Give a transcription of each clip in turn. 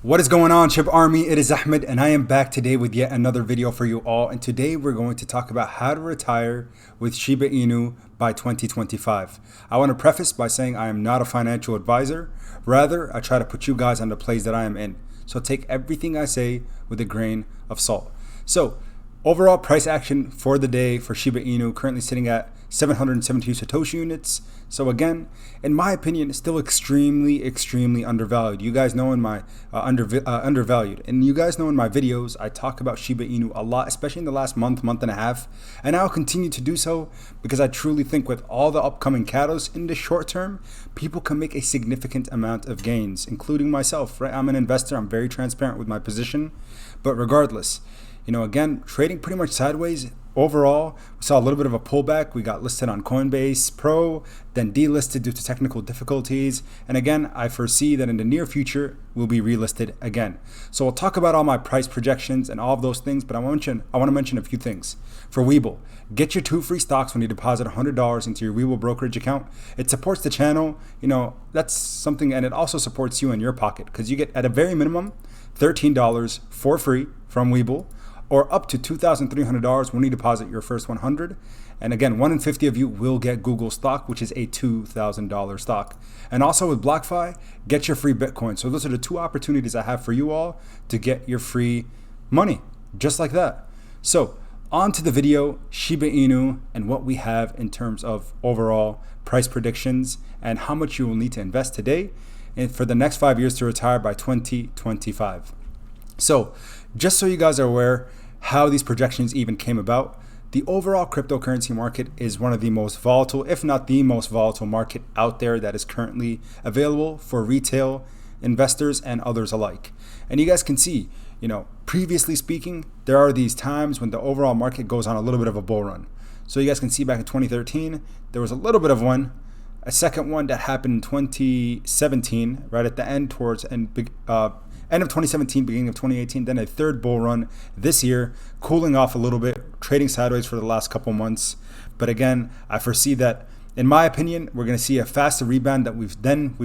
What is going on, Shib Army? It is Ahmed and I am back today with yet another video for you all, and today we're going to talk about how to retire with Shiba Inu by 2025. I want to preface by saying I am not a financial advisor. Rather, I try to put you guys on the place that I am in. So take everything I say with a grain of salt. So overall price action for the day for Shiba Inu currently sitting at 772 Satoshi units. So again, in my opinion, it's still extremely undervalued. You guys know in my undervalued, and you guys know in my videos, I talk about Shiba Inu a lot, especially in the last month and a half, and I'll continue to do so because I truly think with all the upcoming catalysts in the short term, people can make a significant amount of gains, including myself, right? I'm an investor, I'm very transparent with my position, but regardless, again, trading pretty much sideways. Overall, we saw a little bit of a pullback. We got listed on Coinbase Pro, then delisted due to technical difficulties. And again, I foresee that in the near future, we'll be relisted again. So we'll talk about all my price projections and all of those things, but I want to mention a few things. For Webull, get your 2 free stocks when you deposit $100 into your Webull brokerage account. It supports the channel. That's something, and it also supports you in your pocket because you get at a very minimum $13 for free from Webull, or up to $2,300 when you deposit your first 100. And again, 1 in 50 of you will get Google stock, which is a $2,000 stock. And also with BlockFi, get your free Bitcoin. So those are the 2 opportunities I have for you all to get your free money, just like that. So on to the video, Shiba Inu, and what we have in terms of overall price predictions and how much you will need to invest today and for the next 5 years to retire by 2025. So just so you guys are aware how these projections even came about, the overall cryptocurrency market is one of the most volatile, if not the most volatile market out there that is currently available for retail investors and others alike. And you guys can see, previously speaking, there are these times when the overall market goes on a little bit of a bull run. So you guys can see back in 2013, there was a little bit of one, a second one that happened in 2017, right at the end end of 2017, beginning of 2018, then a third bull run this year, cooling off a little bit, trading sideways for the last couple months. But again, I foresee that, in my opinion, we're going to see a faster rebound that we've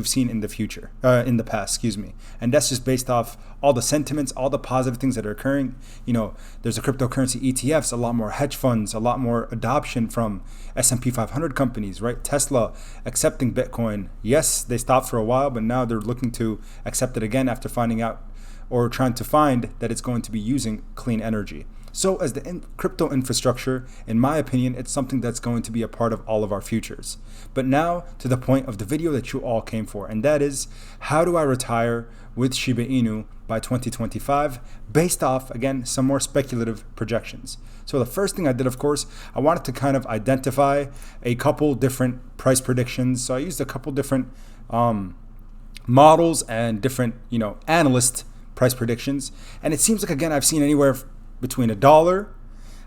seen in the past, and that's just based off all the sentiments, all the positive things that are occurring. There's a cryptocurrency ETFs, a lot more hedge funds, a lot more adoption from S&P 500 companies, right? Tesla accepting Bitcoin. Yes, they stopped for a while, but now they're looking to accept it again after finding out or trying to find that it's going to be using clean energy. So as the crypto infrastructure, in my opinion, it's something that's going to be a part of all of our futures. But now to the point of the video that you all came for, and that is, how do I retire with Shiba Inu by 2025 based off, again, some more speculative projections. So the first thing I did, of course, I wanted to kind of identify a couple different price predictions. So I used a couple different models and different, analyst price predictions. And it seems like, again, I've seen anywhere between $1,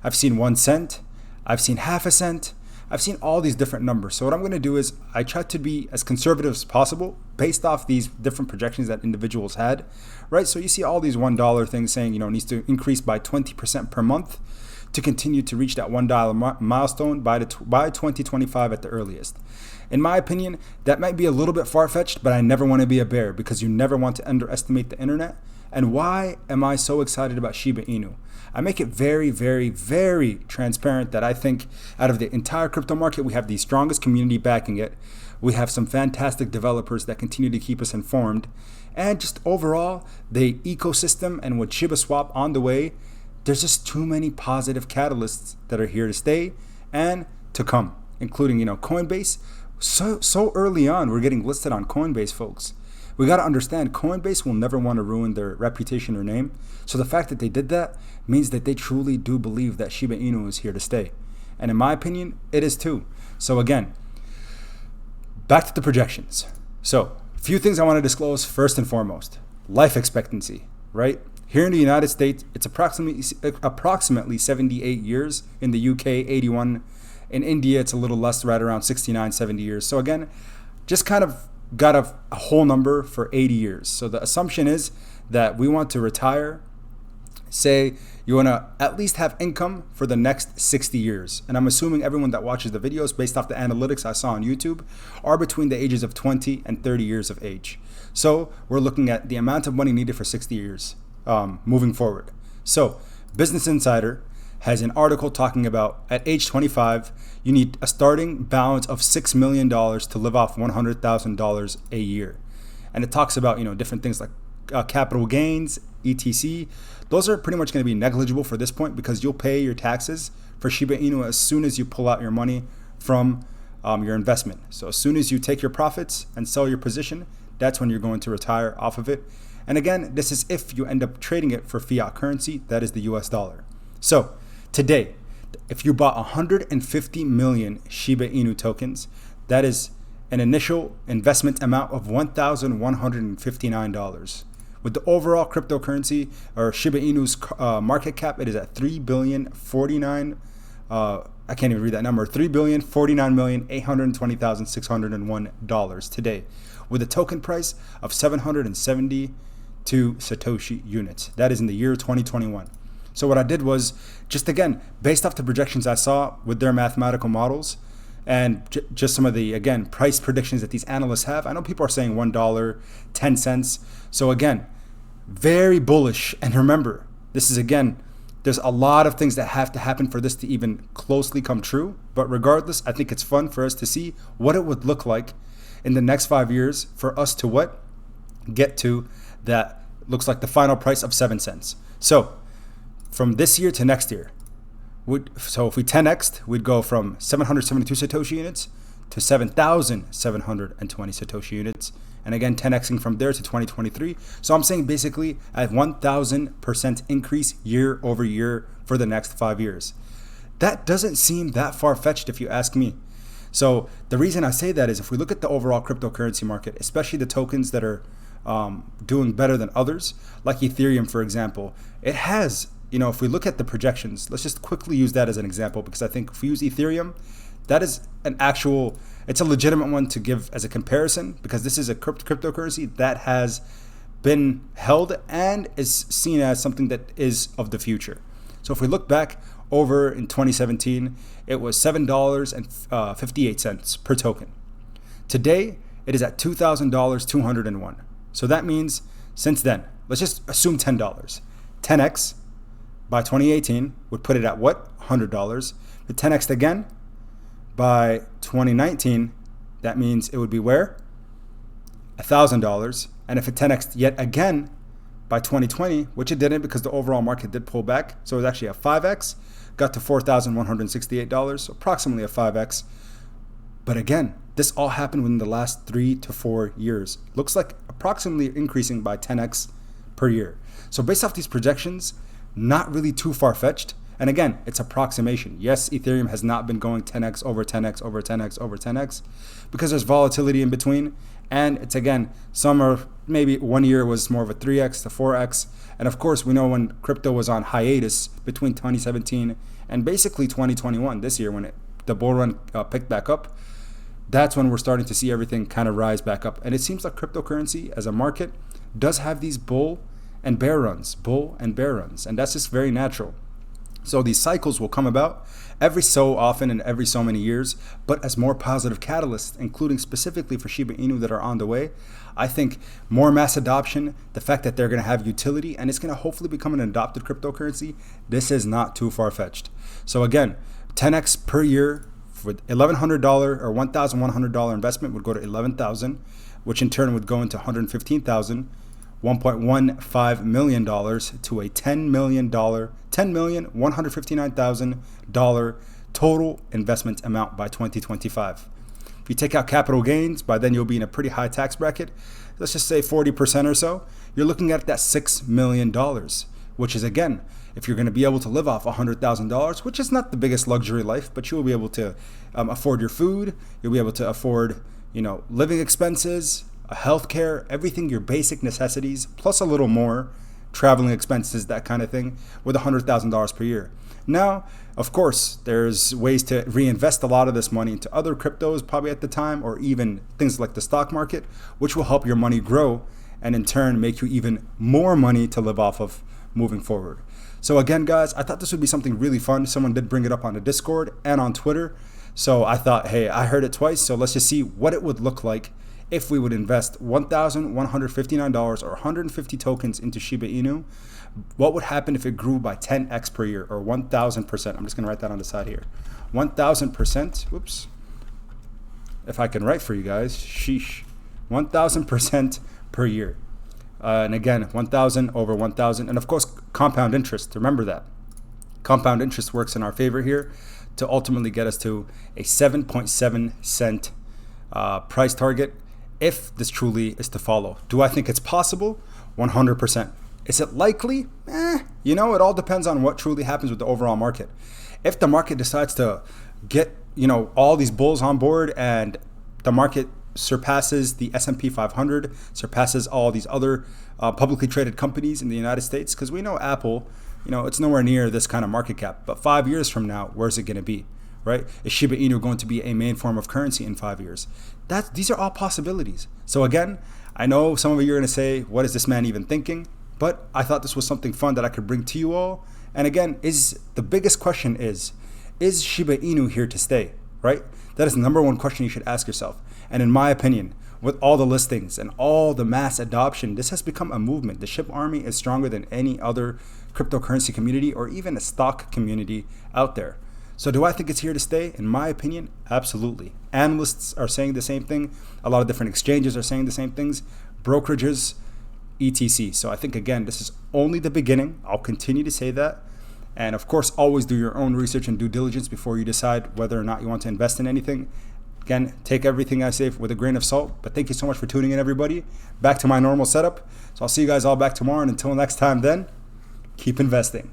I've seen 1 cent, I've seen half a cent, I've seen all these different numbers. So what I'm going to do is I try to be as conservative as possible based off these different projections that individuals had, right? So you see all these $1 things saying, needs to increase by 20% per month to continue to reach that $1 milestone by 2025 at the earliest. In my opinion, that might be a little bit far-fetched, but I never want to be a bear because you never want to underestimate the internet. And why am I so excited about Shiba Inu? I make it very transparent that I think out of the entire crypto market, we have the strongest community backing it. We have some fantastic developers that continue to keep us informed. And just overall, the ecosystem and with Shiba Swap on the way, there's just too many positive catalysts that are here to stay and to come, including, Coinbase. So early on, we're getting listed on Coinbase, folks. We got to understand, Coinbase will never want to ruin their reputation or name. So the fact that they did that means that they truly do believe that Shiba Inu is here to stay. And in my opinion, it is too. So again, back to the projections. So a few things I want to disclose first and foremost. Life expectancy, right? Here in the United States, it's approximately 78 years. In the UK, 81. In India, it's a little less, right around 69, 70 years. So again, just kind of got a whole number for 80 years. So the assumption is that we want to retire say you want to at least have income for the next 60 years. And I'm assuming everyone that watches the videos based off the analytics I saw on YouTube are between the ages of 20 and 30 years of age. So we're looking at the amount of money needed for 60 years moving forward. So Business Insider has an article talking about at age 25, you need a starting balance of $6 million to live off $100,000 a year. And it talks about, different things like capital gains, etc. Those are pretty much going to be negligible for this point because you'll pay your taxes for Shiba Inu as soon as you pull out your money from your investment. So as soon as you take your profits and sell your position, that's when you're going to retire off of it. And again, this is if you end up trading it for fiat currency, that is the US dollar. So today, if you bought 150 million Shiba Inu tokens, that is an initial investment amount of $1,159. With the overall cryptocurrency or Shiba Inu's market cap, it is at $3,049,000. I can't even read that number. $3,049,820,601 today, with a token price of 772 Satoshi units. That is in the year 2021. So what I did was just again, based off the projections I saw with their mathematical models, and just some of the, again, price predictions that these analysts have. I know people are saying $1, 10 cents. So again, very bullish. And remember, this is, again, there's a lot of things that have to happen for this to even closely come true. But regardless, I think it's fun for us to see what it would look like in the next 5 years for us to what? Get to that looks like the final price of 7 cents. So from this year to next year, so if we 10x'd, we'd go from 772 Satoshi units to 7,720 Satoshi units. And again, 10xing from there to 2023. So I'm saying basically a 1,000% increase year over year for the next 5 years. That doesn't seem that far-fetched if you ask me. So the reason I say that is if we look at the overall cryptocurrency market, especially the tokens that are doing better than others, like Ethereum, for example, it has, if we look at the projections, let's just quickly use that as an example, because I think if we use Ethereum, that is it's a legitimate one to give as a comparison, because this is a cryptocurrency that has been held and is seen as something that is of the future. So if we look back over in 2017, it was $7.58 per token. Today, it is at $2,201. So that means since then, let's just assume $10. 10x by 2018 would put it at what? $100. The 10x again by 2019, that means it would be where? $1,000. And if it 10x yet again by 2020, which it didn't because the overall market did pull back, so it was actually a 5x, got to $4,168, so approximately a 5x. But again, this all happened within the last 3 to 4 years. Looks like approximately increasing by 10x per year. So based off these projections, not really too far-fetched. And again, it's approximation. Yes, Ethereum has not been going 10x over 10x over 10x over 10x because there's volatility in between. And it's, again, some are maybe 1 year was more of a 3x to 4x. And of course, we know when crypto was on hiatus between 2017 and basically 2021, this year when the bull run picked back up, that's when we're starting to see everything kind of rise back up. And it seems like cryptocurrency as a market does have these bull and bear runs. And that's just very natural. So these cycles will come about every so often and every so many years, but as more positive catalysts, including specifically for Shiba Inu that are on the way. I think more mass adoption, the fact that they're going to have utility, and it's going to hopefully become an adopted cryptocurrency, this is not too far-fetched. So again, 10x per year for $1,100 or $1,100 investment would go to $11,000, which in turn would go into $115,000. $1.15 million to a $10,159,000 total investment amount by 2025. If you take out capital gains, by then you'll be in a pretty high tax bracket. Let's just say 40% or so. You're looking at that $6 million, which is, again, if you're going to be able to live off $100,000, which is not the biggest luxury life, but you will be able to afford your food. You'll be able to afford, living expenses, healthcare, everything, your basic necessities, plus a little more, traveling expenses, that kind of thing, with $100,000 per year. Now, of course, there's ways to reinvest a lot of this money into other cryptos probably at the time, or even things like the stock market, which will help your money grow and in turn make you even more money to live off of moving forward. So again, guys, I thought this would be something really fun. Someone did bring it up on the Discord and on Twitter. So I thought, hey, I heard it twice, so let's just see what it would look like if we would invest $1,159 or 150 tokens into Shiba Inu. What would happen if it grew by 10x per year or 1,000%? I'm just going to write that on the side here. 1,000%. Whoops. If I can write for you guys. Sheesh. 1,000% per year. And again, 1,000 over 1,000. And of course, compound interest. Remember that. Compound interest works in our favor here to ultimately get us to a 7.7 cent price target if this truly is to follow. Do I think it's possible? 100%. Is it likely? You know, it all depends on what truly happens with the overall market. If the market decides to get, you know, all these bulls on board and the market surpasses the S&P 500, surpasses all these other publicly traded companies in the United States, because we know Apple, you know, it's nowhere near this kind of market cap. But 5 years from now, where's it going to be, right? Is Shiba Inu going to be a main form of currency in 5 years? These are all possibilities. So again, I know some of you are going to say, what is this man even thinking? But I thought this was something fun that I could bring to you all. And again, the biggest question is Shiba Inu here to stay, right? That is the number one question you should ask yourself. And in my opinion, with all the listings and all the mass adoption, this has become a movement. The SHIB army is stronger than any other cryptocurrency community or even a stock community out there. So do I think it's here to stay? In my opinion, absolutely. Analysts are saying the same thing. A lot of different exchanges are saying the same things. Brokerages, etc. So I think, again, this is only the beginning. I'll continue to say that. And of course, always do your own research and due diligence before you decide whether or not you want to invest in anything. Again, take everything I say with a grain of salt. But thank you so much for tuning in, everybody. Back to my normal setup. So I'll see you guys all back tomorrow. And until next time then, keep investing.